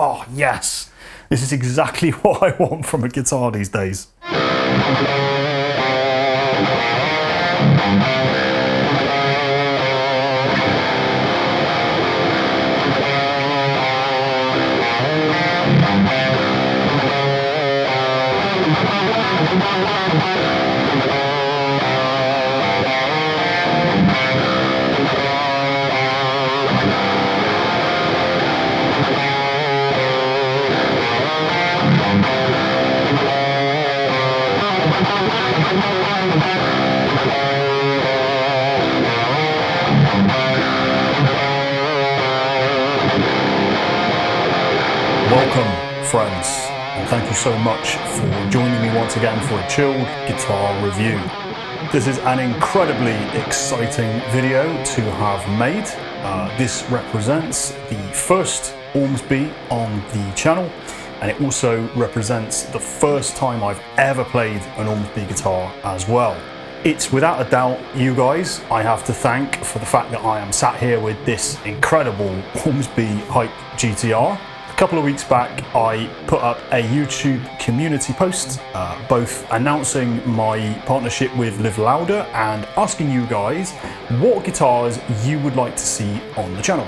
oh yes, this is exactly what I want from a guitar these days. Welcome, friends, and thank you so much for joining me once again for a chilled guitar review. This is an incredibly exciting video to have made. This represents the first Ormsby on the channel, and it also represents the first time I've ever played an Ormsby guitar as well. It's without a doubt you guys I have to thank for the fact that I am sat here with this incredible Ormsby Hype GTR. A couple of weeks back I put up a YouTube community post both announcing my partnership with Live Louder and asking you guys what guitars you would like to see on the channel.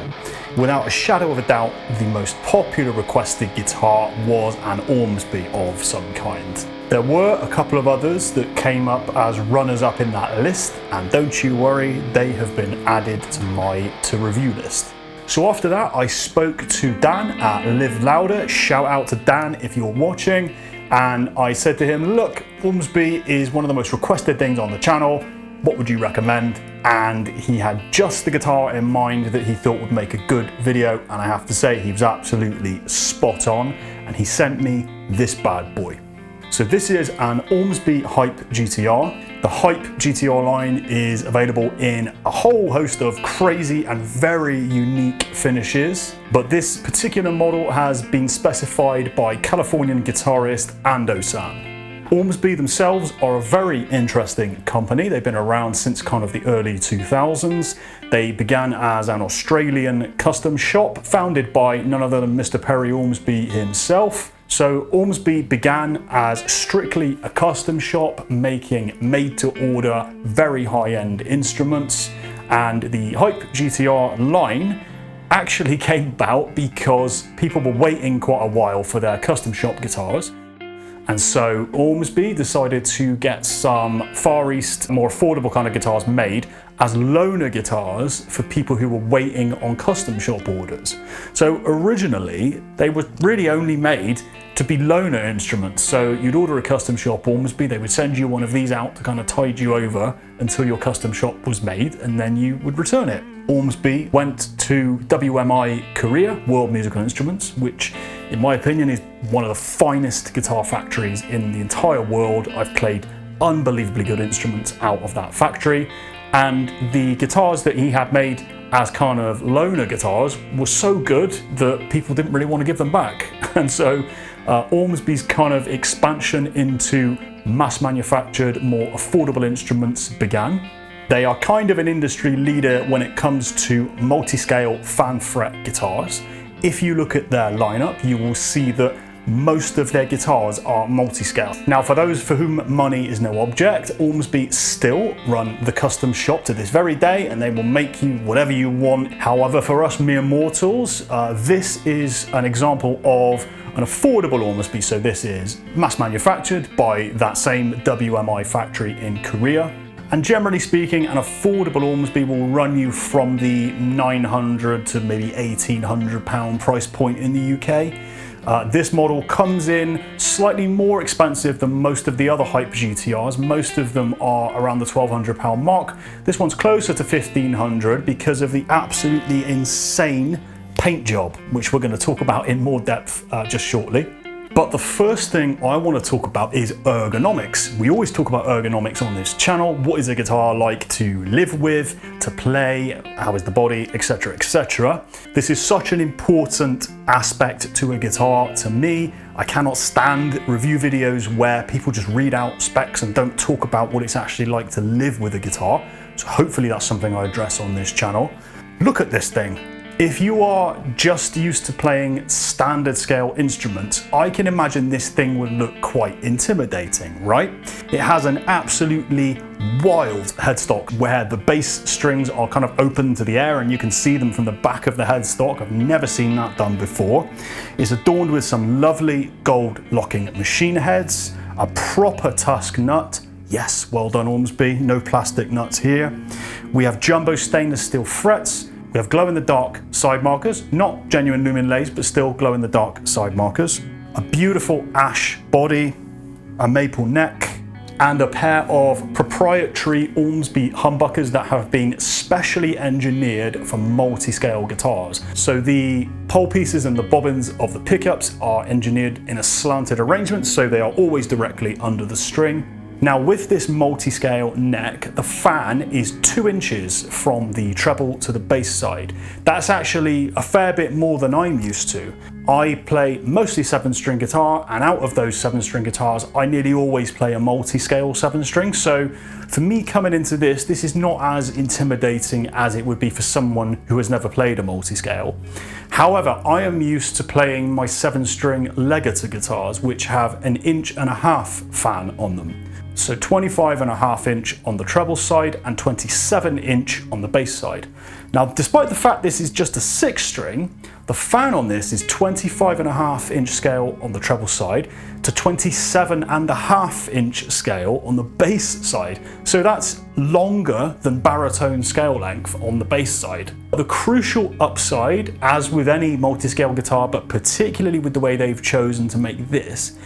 Without a shadow of a doubt, the most popular requested guitar was an Ormsby of some kind. There were a couple of others that came up as runners-up in that list, and don't you worry, they have been added to my to-review list. So after that, I spoke to Dan at Live Louder. Shout out to Dan if you're watching. And I said to him, look, Ormsby is one of the most requested things on the channel. What would you recommend? And he had just the guitar in mind that he thought would make a good video. And I have to say, he was absolutely spot on. And he sent me this bad boy. So this is an Ormsby Hype GTR. The Hype GTR line is available in a whole host of crazy and very unique finishes, but this particular model has been specified by Californian guitarist Ando-san. Ormsby themselves are a very interesting company. They've been around since kind of the early 2000s. They began as an Australian custom shop founded by none other than Mr. Perry Ormsby himself. So Ormsby began as strictly a custom shop making made-to-order, very high-end instruments, and the Hype GTR line actually came about because people were waiting quite a while for their custom shop guitars. And so Ormsby decided to get some Far East, more affordable kind of guitars made as loaner guitars for people who were waiting on custom shop orders. So originally, they were really only made to be loaner instruments. So you'd order a custom shop Ormsby, they would send you one of these out to kind of tide you over until your custom shop was made, and then you would return it. Ormsby went to WMI Korea, World Musical Instruments, which in my opinion is one of the finest guitar factories in the entire world. I've played unbelievably good instruments out of that factory, and the guitars that he had made as kind of loaner guitars were so good that people didn't really want to give them back. And so Ormsby's kind of expansion into mass manufactured, more affordable instruments began. They are kind of an industry leader when it comes to multi-scale fan fret guitars. If you look at their lineup, you will see that most of their guitars are multi-scale. Now, for those for whom money is no object, Ormsby still run the custom shop to this very day, and they will make you whatever you want. However, for us mere mortals, this is an example of an affordable Ormsby. So this is mass manufactured by that same WMI factory in Korea. And generally speaking, an affordable Ormsby will run you from the £900 to maybe £1,800 price point in the UK. This model comes in slightly more expensive than most of the other Hype GTRs. Most of them are around the £1,200 mark. This one's closer to £1,500 because of the absolutely insane paint job, which we're going to talk about in more depth just shortly. But the first thing I want to talk about is ergonomics. We always talk about ergonomics on this channel. What is a guitar like to live with, to play, how is the body, etc, etc. This is such an important aspect to a guitar to me. I cannot stand review videos where people just read out specs and don't talk about what it's actually like to live with a guitar. So hopefully that's something I address on this channel. Look at this thing. If you are just used to playing standard scale instruments, I can imagine this thing would look quite intimidating, right? It has an absolutely wild headstock where the bass strings are kind of open to the air and you can see them from the back of the headstock. I've never seen that done before. It's adorned with some lovely gold locking machine heads, a proper tusk nut. Yes, well done Ormsby, no plastic nuts here. We have jumbo stainless steel frets. We have glow-in-the-dark side markers, not genuine lumen lays, but still glow-in-the-dark side markers. A beautiful ash body, a maple neck, and a pair of proprietary Ormsby humbuckers that have been specially engineered for multi-scale guitars. So the pole pieces and the bobbins of the pickups are engineered in a slanted arrangement, so they are always directly under the string. Now with this multi-scale neck, the fan is 2 inches from the treble to the bass side. That's actually a fair bit more than I'm used to. I play mostly 7-string guitar, and out of those 7-string guitars, I nearly always play a multi-scale 7-string. So for me coming into this is not as intimidating as it would be for someone who has never played a multi-scale. However, I am used to playing my 7-string legato guitars, which have an 1.5 inch fan on them. So 25.5 inch on the treble side and 27 inch on the bass side. Now, despite the fact this is just a 6-string, the fan on this is 25.5 inch scale on the treble side to 27.5 inch scale on the bass side. So that's longer than baritone scale length on the bass side. The crucial upside, as with any multi-scale guitar, but particularly with the way they've chosen to make this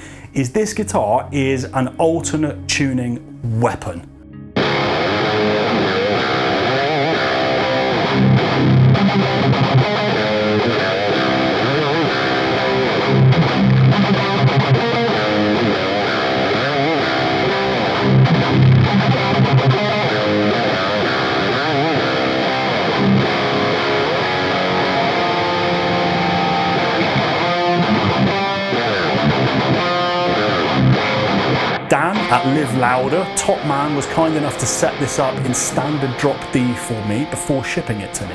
guitar is an alternate tuning weapon. Dan at Live Louder, top man, was kind enough to set this up in standard drop D for me before shipping it to me.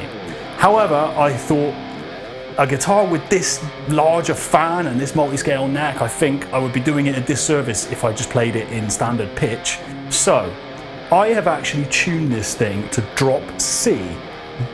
However, I thought a guitar with this larger fan and this multi-scale neck, I think I would be doing it a disservice if I just played it in standard pitch. So I have actually tuned this thing to drop C,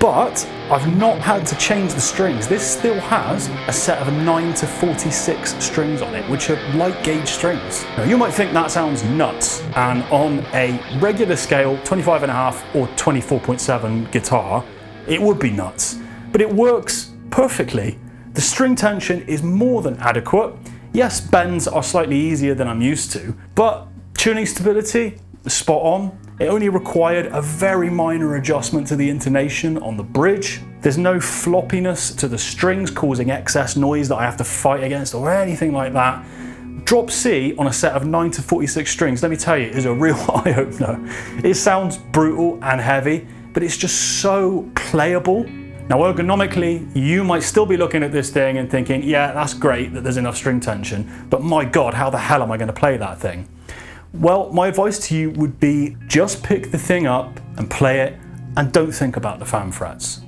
but I've not had to change the strings. This still has a set of 9 to 46 strings on it, which are light gauge strings. Now you might think that sounds nuts, and on a regular scale 25.5 or 24.7 guitar, it would be nuts, but it works perfectly. The string tension is more than adequate. Yes, bends are slightly easier than I'm used to, but tuning stability, spot on. It only required a very minor adjustment to the intonation on the bridge. There's no floppiness to the strings causing excess noise that I have to fight against or anything like that. Drop C on a set of 9 to 46 strings, let me tell you, is a real eye-opener. It sounds brutal and heavy, but it's just so playable. Now ergonomically, you might still be looking at this thing and thinking, yeah, that's great that there's enough string tension, but my God, how the hell am I going to play that thing? Well, my advice to you would be just pick the thing up and play it, and don't think about the fan frets.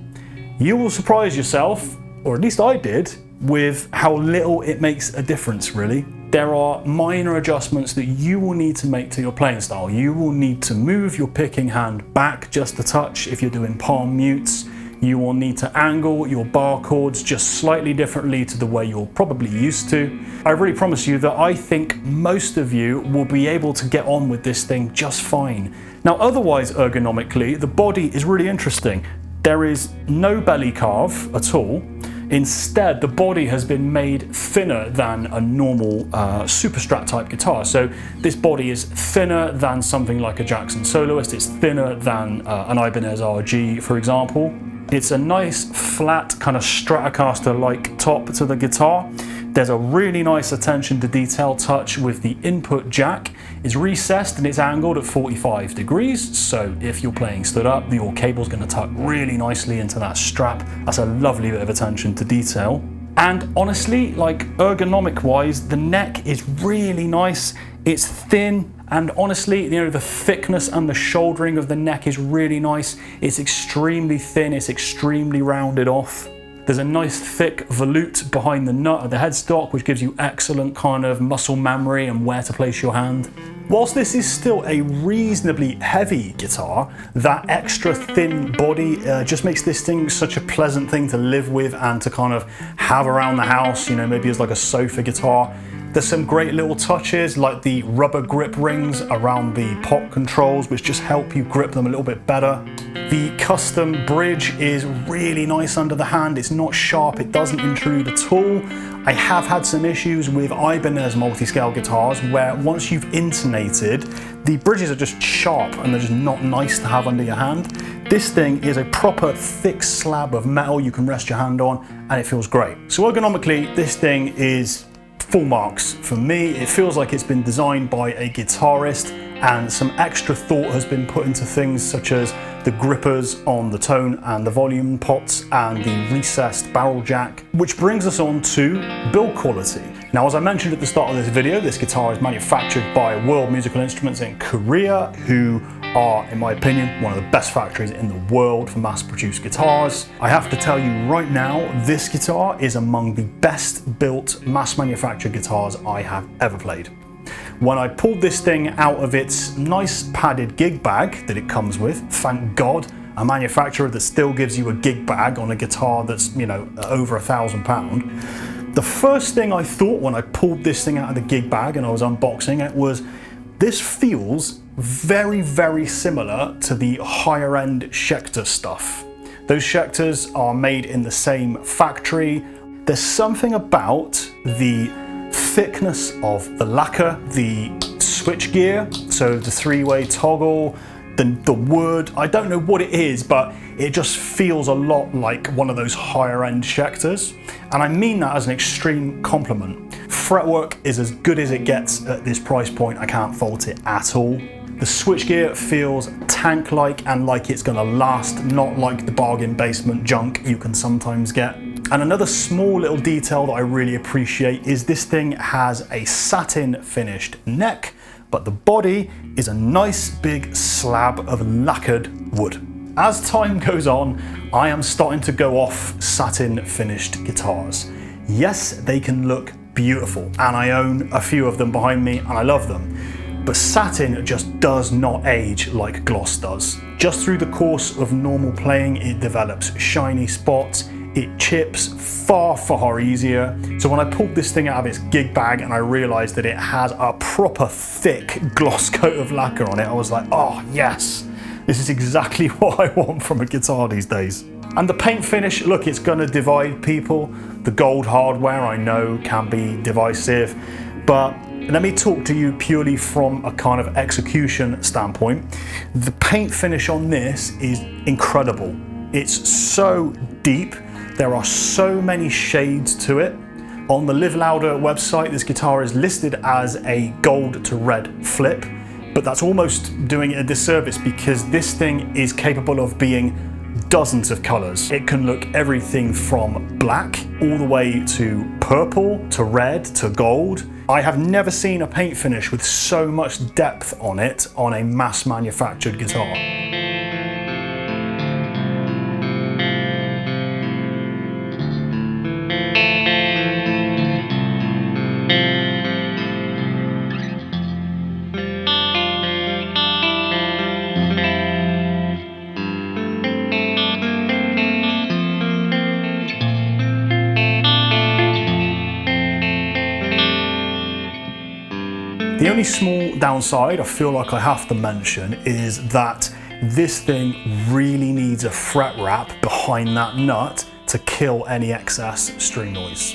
You will surprise yourself, or at least I did, with how little it makes a difference really. There are minor adjustments that you will need to make to your playing style. You will need to move your picking hand back just a touch if you're doing palm mutes. You will need to angle your bar chords just slightly differently to the way you're probably used to. I really promise you that I think most of you will be able to get on with this thing just fine. Now otherwise ergonomically, the body is really interesting. There is no belly carve at all. Instead, the body has been made thinner than a normal Superstrat type guitar. So this body is thinner than something like a Jackson Soloist. It's thinner than an Ibanez RG, for example. It's a nice flat kind of Stratocaster-like top to the guitar. There's a really nice attention to detail touch with the input jack. It's recessed and it's angled at 45 degrees. So if you're playing stood up, your cable's going to tuck really nicely into that strap. That's a lovely bit of attention to detail. And honestly, like ergonomic wise, the neck is really nice. It's thin, and honestly, you know, the thickness and the shouldering of the neck is really nice. It's extremely thin, it's extremely rounded off. There's a nice thick volute behind the nut of the headstock, which gives you excellent kind of muscle memory and where to place your hand. Whilst this is still a reasonably heavy guitar, that extra thin body just makes this thing such a pleasant thing to live with and to kind of have around the house, you know, maybe as like a sofa guitar. There's some great little touches like the rubber grip rings around the pot controls, which just help you grip them a little bit better. The custom bridge is really nice under the hand. It's not sharp, it doesn't intrude at all. I have had some issues with Ibanez multi-scale guitars where once you've intonated, the bridges are just sharp and they're just not nice to have under your hand. This thing is a proper thick slab of metal you can rest your hand on and it feels great. So ergonomically, this thing is full marks for me. It feels like it's been designed by a guitarist and some extra thought has been put into things such as the grippers on the tone and the volume pots and the recessed barrel jack, which brings us on to build quality. Now, as I mentioned at the start of this video, this guitar is manufactured by World Musical Instruments in Korea, who are, in my opinion, one of the best factories in the world for mass-produced guitars. I have to tell you right now, this guitar is among the best built mass-manufactured guitars I have ever played. When I pulled this thing out of its nice padded gig bag that it comes with, thank God, a manufacturer that still gives you a gig bag on a guitar that's, you know, over £1,000. The first thing I thought when I pulled this thing out of the gig bag and I was unboxing it was, this feels very, very similar to the higher end Schecter stuff. Those Schecters are made in the same factory. There's something about the thickness of the lacquer, the switch gear, so the three-way toggle, the wood, I don't know what it is, but it just feels a lot like one of those higher end Schecters. And I mean that as an extreme compliment. Fretwork is as good as it gets at this price point. I can't fault it at all. The switchgear feels tank-like and like it's gonna last, not like the bargain basement junk you can sometimes get. And another small little detail that I really appreciate is this thing has a satin finished neck, but the body is a nice big slab of lacquered wood. As time goes on, I am starting to go off satin finished guitars. Yes, they can look beautiful, and I own a few of them behind me and I love them. But satin just does not age like gloss does. Just through the course of normal playing, it develops shiny spots, it chips far easier. So when I pulled this thing out of its gig bag and I realized that it had a proper thick gloss coat of lacquer on it, I was like, oh yes, this is exactly what I want from a guitar these days. And the paint finish, look, it's gonna divide people. The gold hardware I know can be divisive, but let me talk to you purely from a kind of execution standpoint. The paint finish on this is incredible. It's so deep. There are so many shades to it. On the Live Louder website, this guitar is listed as a gold to red flip, but that's almost doing it a disservice because this thing is capable of being dozens of colors. It can look everything from black all the way to purple, to red, to gold. I have never seen a paint finish with so much depth on it on a mass manufactured guitar. The only small downside I feel like I have to mention is that this thing really needs a fret wrap behind that nut to kill any excess string noise.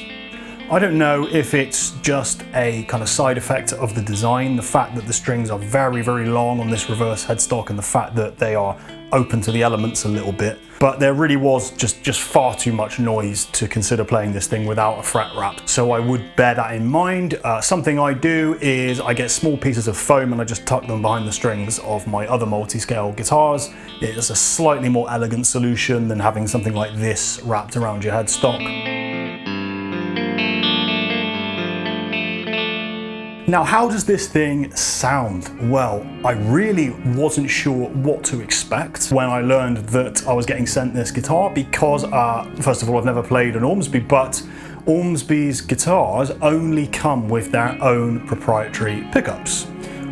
I don't know if it's just a kind of side effect of the design, the fact that the strings are very long on this reverse headstock and the fact that they are open to the elements a little bit, but there really was just far too much noise to consider playing this thing without a fret wrap. So I would bear that in mind. Something I do is I get small pieces of foam and I just tuck them behind the strings of my other multi-scale guitars. It's a slightly more elegant solution than having something like this wrapped around your headstock. Now, how does this thing sound? Well, I really wasn't sure what to expect when I learned that I was getting sent this guitar because, first of all, I've never played an Ormsby, but Ormsby's guitars only come with their own proprietary pickups.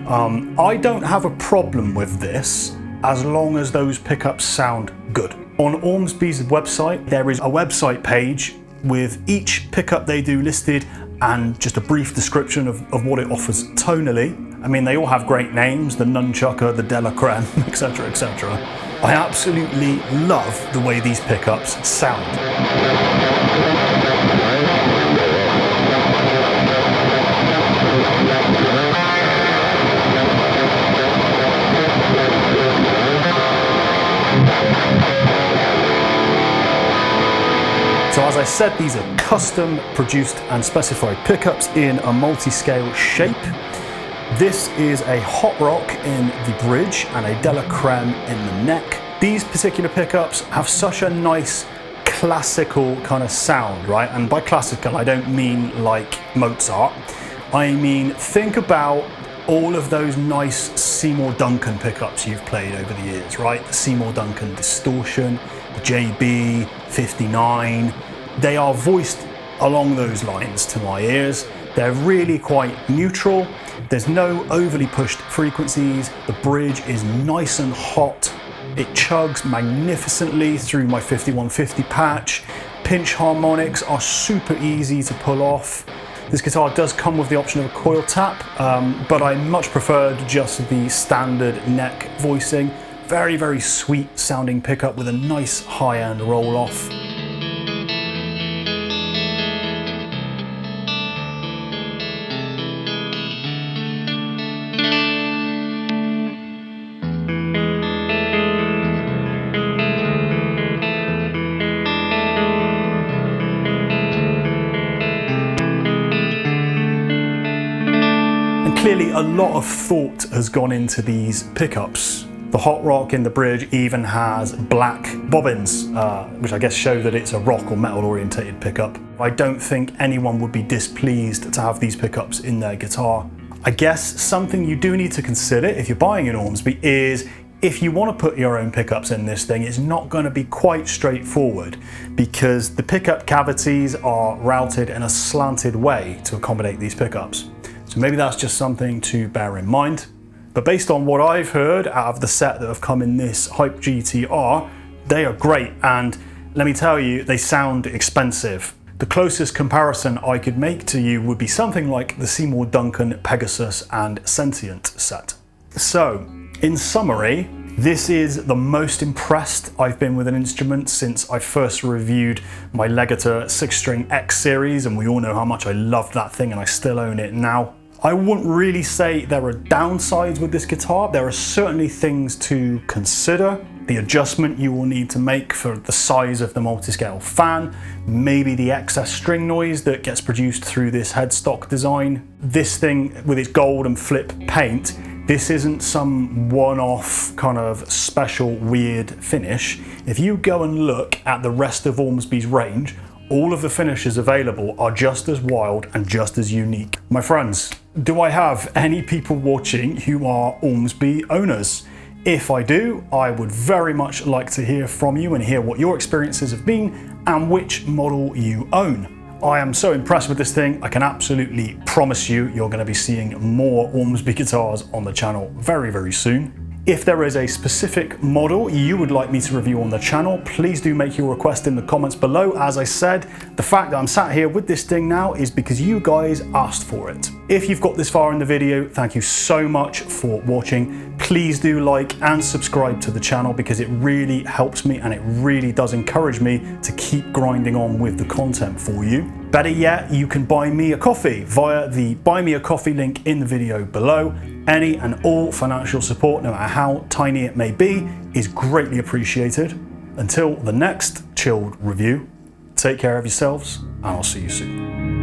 I don't have a problem with this as long as those pickups sound good. On Ormsby's website, there is a website page with each pickup they do listed and just a brief description of what it offers tonally. I mean, they all have great names, the Nunchucker, the Deluxe, etc, etc. I absolutely love the way these pickups sound. So as I said, these are custom produced and specified pickups in a multi-scale shape. This is a hot rock in the bridge and a Deluxe in the neck. These particular pickups have such a nice classical kind of sound, right? And by classical, I don't mean like Mozart. I mean, think about all of those nice Seymour Duncan pickups you've played over the years, right? The Seymour Duncan Distortion, the JB, 59, they are voiced along those lines to my ears. They're really quite neutral. There's no overly pushed frequencies. The bridge is nice and hot. It chugs magnificently through my 5150 patch. Pinch harmonics are super easy to pull off. This guitar does come with the option of a coil tap, but I much preferred just the standard neck voicing. Very, very sweet sounding pickup with a nice high-end roll-off. And clearly a lot of thought has gone into these pickups. The hot rock in the bridge even has black bobbins, which I guess show that it's a rock or metal orientated pickup. I don't think anyone would be displeased to have these pickups in their guitar. I guess something you do need to consider if you're buying an Ormsby is if you want to put your own pickups in this thing, it's not going to be quite straightforward because the pickup cavities are routed in a slanted way to accommodate these pickups. So maybe that's just something to bear in mind. But based on what I've heard out of the set that have come in this Hype GTR, they are great, and let me tell you, they sound expensive. The closest comparison I could make to you would be something like the Seymour Duncan Pegasus and Sentient set. So, in summary, this is the most impressed I've been with an instrument since I first reviewed my Legator 6-string X series, and we all know how much I loved that thing and I still own it now. I wouldn't really say there are downsides with this guitar. There are certainly things to consider. The adjustment you will need to make for the size of the multi-scale fan, maybe the excess string noise that gets produced through this headstock design. This thing with its gold and flip paint, this isn't some one-off kind of special weird finish. If you go and look at the rest of Ormsby's range, all of the finishes available are just as wild and just as unique. My friends, do I have any people watching who are Ormsby owners? If I do, I would very much like to hear from you and hear what your experiences have been and which model you own. I am so impressed with this thing. I can absolutely promise you, you're going to be seeing more Ormsby guitars on the channel very, very soon. If there is a specific model you would like me to review on the channel, please do make your request in the comments below. As I said, the fact that I'm sat here with this thing now is because you guys asked for it. If you've got this far in the video, thank you so much for watching. Please do like and subscribe to the channel because it really helps me and it really does encourage me to keep grinding on with the content for you. Better yet, you can buy me a coffee via the Buy Me a Coffee link in the video below. Any and all financial support, no matter how tiny it may be, is greatly appreciated. Until the next chilled review, take care of yourselves and I'll see you soon.